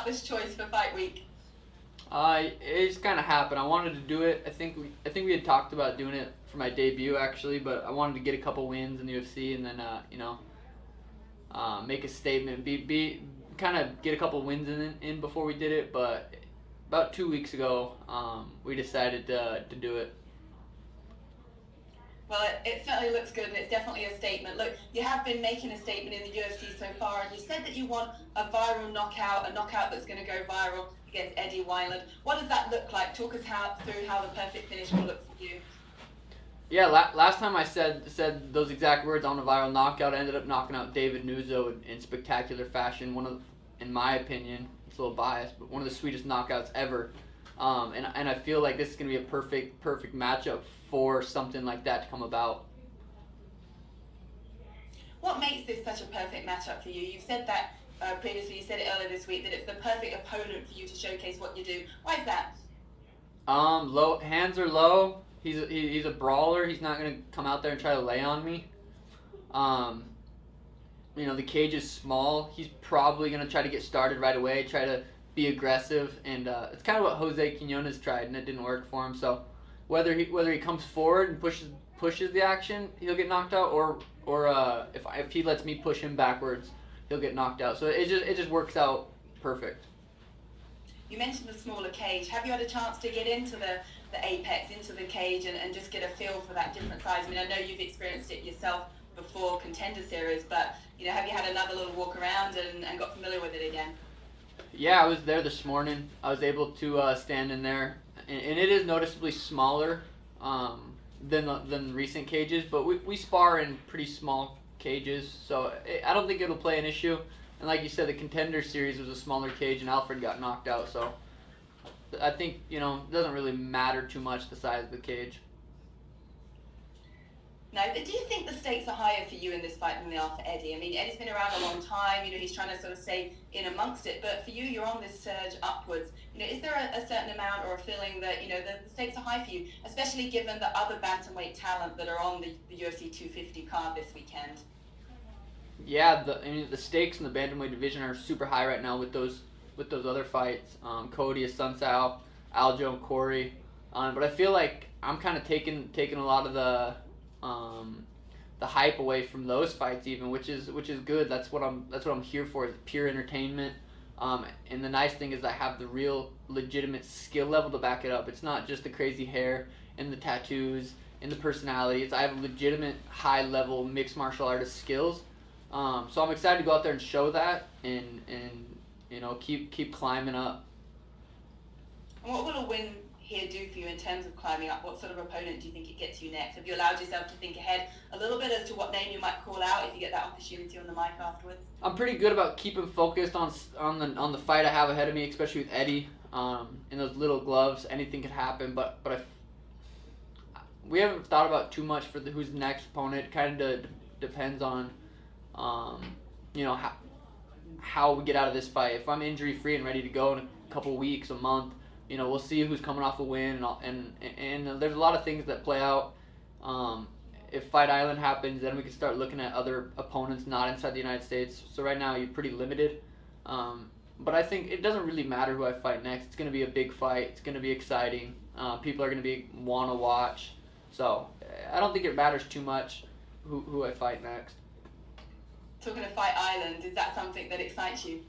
this choice for fight week? It just kind of happened. I wanted to do it. I think we had talked about doing it for my debut actually, but I wanted to get a couple wins in the UFC and then make a statement. Be kind of get a couple wins in before we did it. But about 2 weeks ago, we decided to do it. Well, it certainly looks good, and it's definitely a statement. Look, you have been making a statement in the UFC so far, and you said that you want a viral knockout, a knockout that's going to go viral against Eddie Wineland. What does that look like? Talk us through how the perfect finish will look for you. Yeah, last time I said those exact words on a viral knockout, I ended up knocking out David Nuzzo in spectacular fashion. One of, in my opinion, it's a little biased, but one of the sweetest knockouts ever. And I feel like this is going to be a perfect matchup for something like that to come about. What makes this such a perfect matchup for you? You've said that previously, you said it earlier this week, that it's the perfect opponent for you to showcase what you do. Why is that? Low hands are low. He's a brawler. He's not going to come out there and try to lay on me. The cage is small. He's probably going to try to get started right away, try to be aggressive, and it's kind of what Jose Quinones tried, and it didn't work for him. So whether he comes forward and pushes the action, he'll get knocked out, or if he lets me push him backwards, he'll get knocked out. So it just works out perfect. You mentioned the smaller cage. Have you had a chance to get into the apex, into the cage, and just get a feel for that different size? I mean, I know you've experienced it yourself before Contender Series, but have you had another little walk around and got familiar with it again? Yeah, I was there this morning. I was able to stand in there, and it is noticeably smaller than recent cages, but we spar in pretty small cages, so I don't think it'll play an issue. And like you said, the Contender Series was a smaller cage, and Alfred got knocked out, so I think, it doesn't really matter too much the size of the cage. Now, do you think the stakes are higher for you in this fight than they are for Eddie? I mean, Eddie's been around a long time, he's trying to sort of stay in amongst it, but for you, you're on this surge upwards. Is there a certain amount or a feeling that, the stakes are high for you, especially given the other bantamweight talent that are on the UFC 250 card this weekend? Yeah, the stakes in the bantamweight division are super high right now with those other fights. Cody, Asuncao, Aljo, and Corey. But I feel like I'm kind of taking a lot of the hype away from those fights, even, which is good. That's what I'm here for, is pure entertainment. And the nice thing is I have the real legitimate skill level to back it up. It's not just the crazy hair and the tattoos and the personalities. I have legitimate high level mixed martial artist skills. So I'm excited to go out there and show that and keep climbing up. And what will a win here do for you in terms of climbing up? What sort of opponent do you think it gets you next? Have you allowed yourself to think ahead a little bit as to what name you might call out if you get that opportunity on the mic afterwards? I'm pretty good about keeping focused on the fight I have ahead of me, especially with Eddie. In those little gloves, anything could happen. But we haven't thought about too much for who's the next opponent. It kind of depends on how we get out of this fight. If I'm injury free and ready to go in a couple weeks, a month, we'll see who's coming off a win, and there's a lot of things that play out. If Fight Island happens, then we can start looking at other opponents not inside the United States. So right now you're pretty limited. But I think it doesn't really matter who I fight next. It's going to be a big fight. It's going to be exciting. People are going to want to watch. So I don't think it matters too much who I fight next. Talking of Fight Island, is that something that excites you?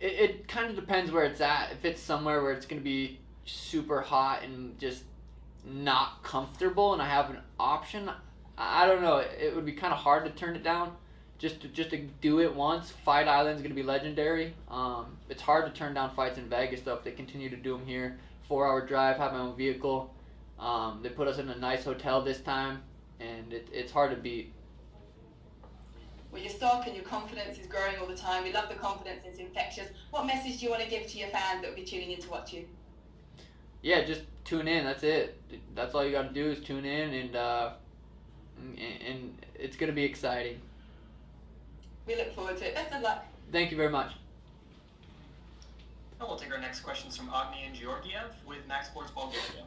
It kind of depends where it's at. If it's somewhere where it's going to be super hot and just not comfortable and I have an option, I don't know. It would be kind of hard to turn it down. Just to do it once. Fight Island's going to be legendary. It's hard to turn down fights in Vegas, though, if they continue to do them here. 4-hour drive, have my own vehicle. They put us in a nice hotel this time, and it's hard to beat. Well, your stock and your confidence is growing all the time. We love the confidence. It's infectious. What message do you want to give to your fans that will be tuning in to watch you? Yeah, just tune in. That's it. That's all you got to do is tune in, and it's going to be exciting. We look forward to it. Best of luck. Thank you very much. And we'll take our next questions from Agni and Georgiev with Max Sports Bulgaria.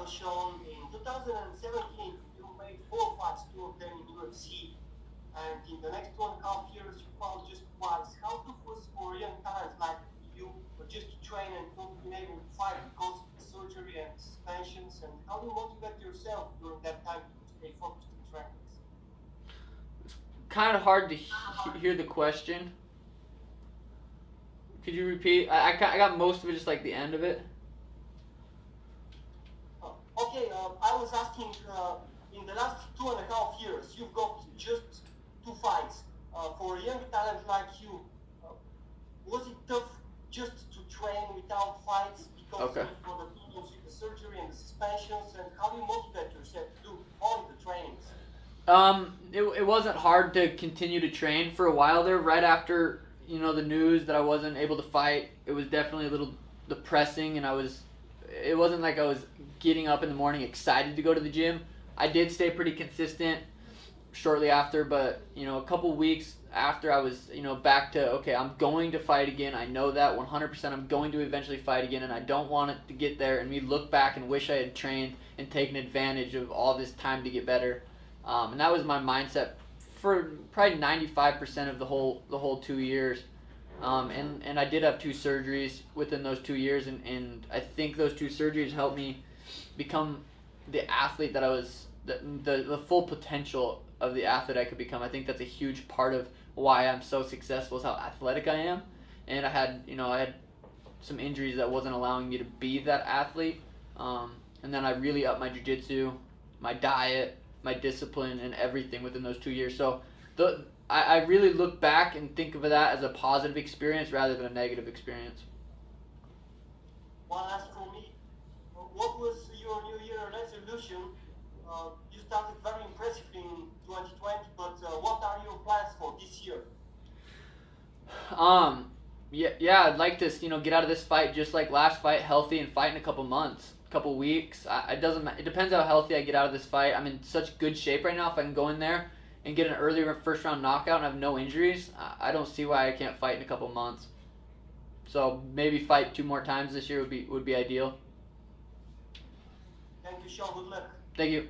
Sean, in 2017, you made 4 fights, 2 of them in UFC, and in the next 1.5 years, you fought just twice. How motivate yourself during that time to stay focused in training? Kind of hard to hear the question. Could you repeat? I got most of it, just like the end of it. Okay, I was asking, in the last 2.5 years, you've got just 2 fights. For a young talent like you, was it tough just to train without fights because Okay. of the problems with the surgery and the suspensions, and how do you motivate yourself to do only the trainings? It wasn't hard to continue to train for a while there. Right after the news that I wasn't able to fight, it was definitely a little depressing, and it wasn't like I was getting up in the morning excited to go to the gym. I did stay pretty consistent shortly after, but a couple weeks after, I was back to, okay, I'm going to fight again. I know that 100%. I'm going to eventually fight again, and I don't want it to get there and me look back and wish I had trained and taken advantage of all this time to get better. And that was my mindset for probably 95% of the whole 2 years. And I did have 2 surgeries within those 2 years, and I think those 2 surgeries helped me become the athlete that I was, the full potential of the athlete I could become. I think that's a huge part of why I'm so successful, is how athletic I am. And I had some injuries that wasn't allowing me to be that athlete. And then I really upped my jiu-jitsu, my diet, my discipline, and everything within those 2 years. So I really look back and think of that as a positive experience rather than a negative experience. One last for me. What was your New Year resolution? You started very impressively in 2020, but what are your plans for this year? Yeah, I'd like to, get out of this fight just like last fight, healthy, and fight in a couple months, couple weeks. It depends how healthy I get out of this fight. I'm in such good shape right now. If I can go in there and get an early first round knockout and have no injuries, I don't see why I can't fight in a couple months. So maybe fight 2 more times this year would be ideal. Thank you, Sean. Good luck. Thank you.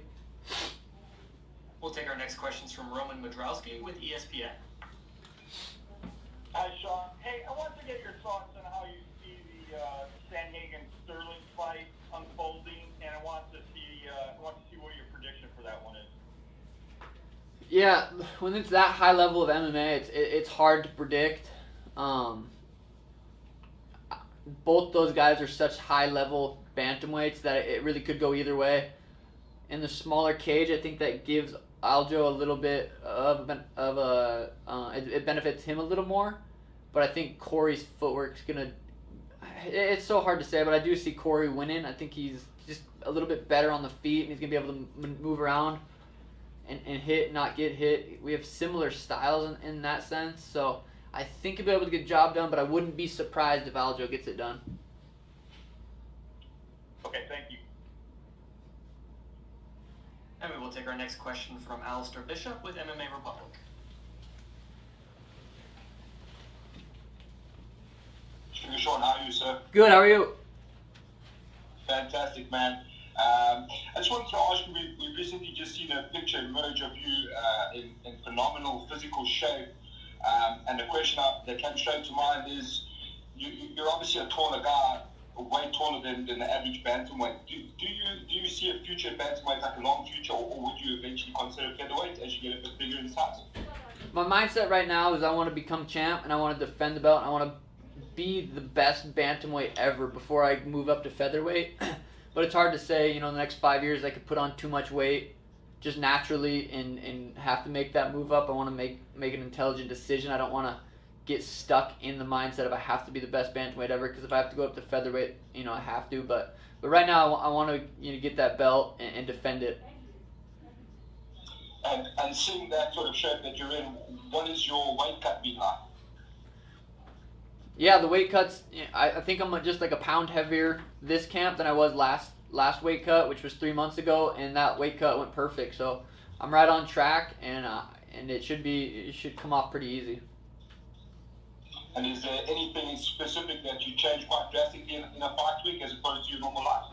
We'll take our next questions from Roman Modrowski with ESPN. Hi, Sean. Hey, I want to get your thoughts on how you see the Sandhagen-Sterling fight unfolding, and I want to see what your prediction for that one is. Yeah, when it's that high level of MMA, it's hard to predict. Both those guys are such high level bantamweights that it really could go either way. In the smaller cage, I think that gives Aljo a little bit it benefits him a little more. But I think Corey's footwork's gonna. It's so hard to say, but I do see Corey winning. I think he's just a little bit better on the feet, and he's gonna be able to move around and hit, not get hit. We have similar styles in that sense, so I think he'll be able to get the job done. But I wouldn't be surprised if Aljo gets it done. Okay, thank you. And we will take our next question from Alistair Bishop with MMA Republic. Sean, how are you, sir? Good. How are you? Fantastic, man. I just wanted to ask you, we've recently just seen a picture emerge of you in phenomenal physical shape. And the question that came straight to mind is, you're obviously a taller guy, way taller than the average bantamweight. Do you see a future bantamweight, like a long future, or would you eventually consider featherweight as you get a bit bigger in size? My mindset right now is I want to become champ, and I want to defend the belt, and I want to be the best bantamweight ever before I move up to featherweight. But it's hard to say, in the next 5 years I could put on too much weight just naturally and have to make that move up. I want to make an intelligent decision. I don't want to get stuck in the mindset of I have to be the best bantamweight ever, because if I have to go up to featherweight, I have to. But right now I want to get that belt and defend it. And seeing that sort of shape that you're in, what is your weight cut been like? Yeah, the weight cuts, I think I'm just like a pound heavier this camp than I was last weight cut, which was 3 months ago, and that weight cut went perfect. So I'm right on track, and it should come off pretty easy. And is there anything specific that you change quite drastically in a fight week as opposed to your normal life?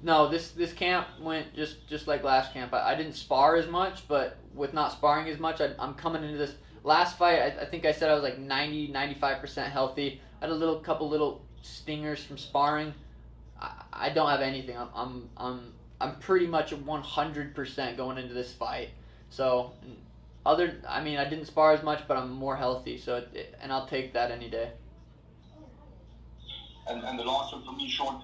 No, this camp went just like last camp. I didn't spar as much, but with not sparring as much, I'm coming into this last fight. I think I said I was like 95% healthy. I had couple little stingers from sparring. I don't have anything. I'm I'm pretty much 100% going into this fight. So I didn't spar as much, but I'm more healthy. And I'll take that any day. And the last one for me, Sean.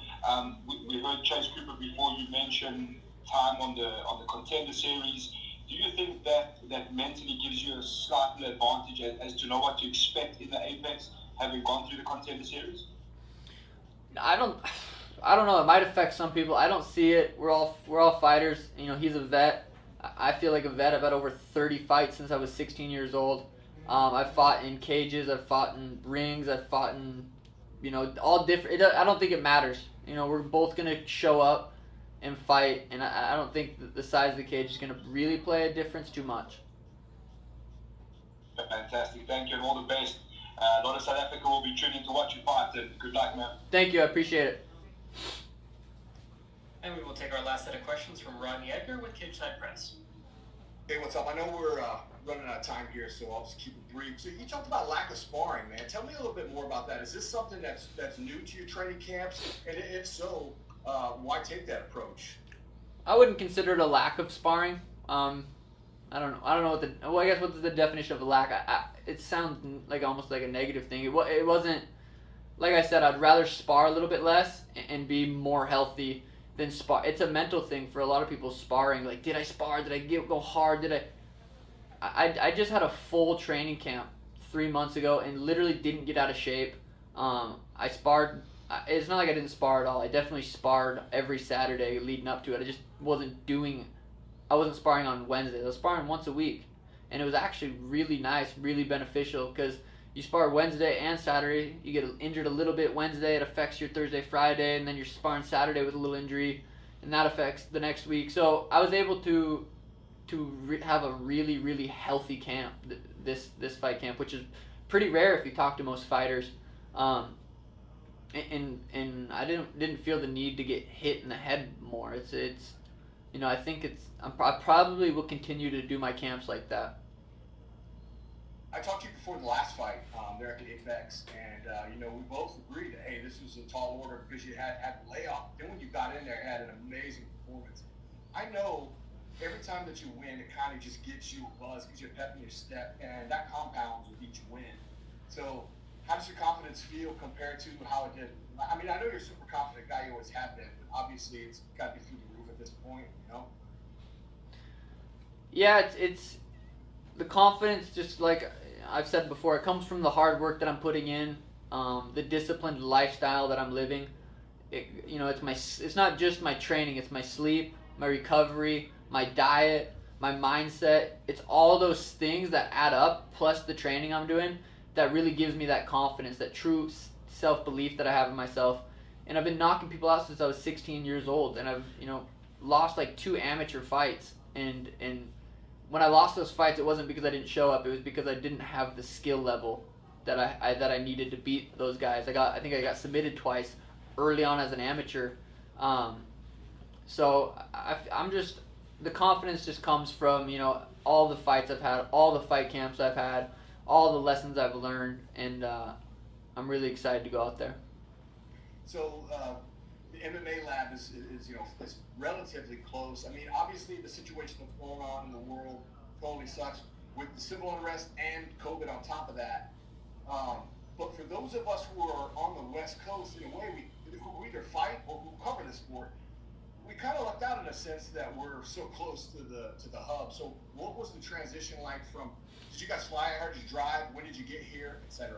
We heard Chase Cooper before. You mentioned time on the contender series. Do you think that mentally gives you a slight advantage as to know what to expect in the Apex, having gone through the contender series? I don't know. It might affect some people. I don't see it. We're all fighters. You know, he's a vet. I feel like a vet. I've had over 30 fights since I was 16 years old. I've fought in cages. I've fought in rings. I've fought in, all different. I don't think it matters. We're both gonna show up and fight, and I don't think the size of the cage is gonna really play a difference too much. Fantastic. Thank you, and all the best. A lot of South Africa will be tuning to watch you fight, and good luck, man. Thank you. I appreciate it. And we will take our last set of questions from Rodney Edgar with Cage-Side Press. Hey, what's up? I know we're running out of time here, so I'll just keep it brief. So you talked about lack of sparring, man. Tell me a little bit more about that. Is this something that's new to your training camps? And if so, why take that approach? I wouldn't consider it a lack of sparring. I don't know I guess what's the definition of a lack? It sounds like almost like a negative thing. It wasn't. Like I said, I'd rather spar a little bit less and be more healthy than spar. It's a mental thing for a lot of people. Sparring, like, did I spar? Did I go hard? I just had a full training camp 3 months ago and literally didn't get out of shape. I sparred. It's not like I didn't spar at all. I definitely sparred every Saturday leading up to it. I just wasn't doing. I wasn't sparring on Wednesdays. I was sparring once a week, and it was actually really nice, really beneficial because you spar Wednesday and Saturday. You get injured a little bit Wednesday, it affects your Thursday, Friday, and then you're sparring Saturday with a little injury, and that affects the next week. So I was able to have a really, really healthy camp, this fight camp, which is pretty rare if you talk to most fighters. And I didn't feel the need to get hit in the head more. I think I probably will continue to do my camps like that. I talked to you before the last fight there at the Apex, and we both agreed that, hey, this was a tall order because you had the layoff. Then when you got in there, you had an amazing performance. I know every time that you win, it kind of just gives you a buzz, gives you a pep in your step, and that compounds with each win. So how does your confidence feel compared to how it did? I mean, I know you're a super confident guy, you always have been, but obviously it's got to be through the roof at this point, Yeah, it's the confidence, just like I've said before, it comes from the hard work that I'm putting in, the disciplined lifestyle that I'm living. It's not just my training, it's my sleep, my recovery, my diet, my mindset. It's all those things that add up, plus the training I'm doing, that really gives me that confidence, that true self-belief that I have in myself. And I've been knocking people out since I was 16 years old, and I've lost like 2 amateur fights, and when I lost those fights, it wasn't because I didn't show up, it was because I didn't have the skill level that I needed to beat those guys. I think I got submitted twice early on as an amateur. So I'm just, the confidence just comes from all the fights I've had, all the fight camps I've had, all the lessons I've learned, and I'm really excited to go out there. So the MMA lab is relatively close. I mean, obviously the situation that's going on in the world totally sucks with the civil unrest and COVID on top of that. But for those of us who are on the West Coast, in a way, who either fight or who cover the sport, we kind of lucked out in a sense that we're so close to the hub. So what was the transition like from, did you guys fly? I heard you drive. When did you get here, etc.?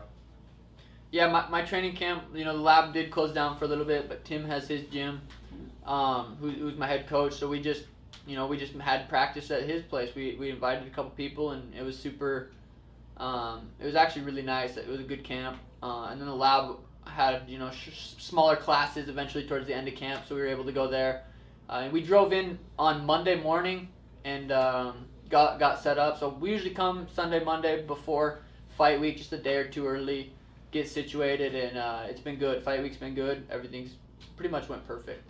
Yeah, my training camp, the lab did close down for a little bit, but Tim has his gym, who's my head coach. So we just had practice at his place. We invited a couple people, and it was super. It was actually really nice. It was a good camp, and then the lab had smaller classes eventually towards the end of camp, so we were able to go there. And we drove in on Monday morning and got set up. So we usually come Sunday, Monday before fight week, just a day or two early, get situated, and it's been good. Fight week's been good. Everything's pretty much went perfect.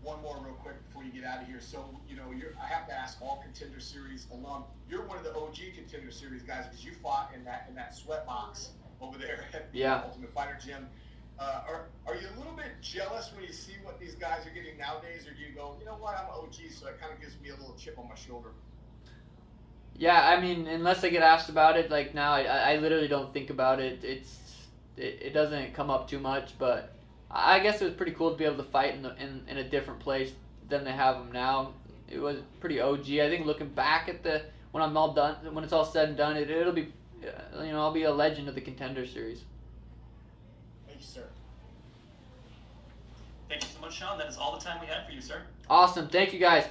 One more real quick before you get out of here. So, I have to ask all Contender Series alum. You're one of the OG Contender Series guys because you fought in that sweat box over there at the Ultimate Fighter gym. Are you a little bit jealous when you see what these guys are getting nowadays, or do you go, you know what, I'm an OG, so it kind of gives me a little chip on my shoulder? Yeah, I mean, unless I get asked about it, like now, I literally don't think about it. It doesn't come up too much, but I guess it was pretty cool to be able to fight in a different place than they have them now. It was pretty OG. I think looking back at when I'm all done, when it's all said and done, it'll be, I'll be a legend of the Contender Series. Thank you, sir. Thank you so much, Sean. That is all the time we have for you, sir. Awesome. Thank you, guys.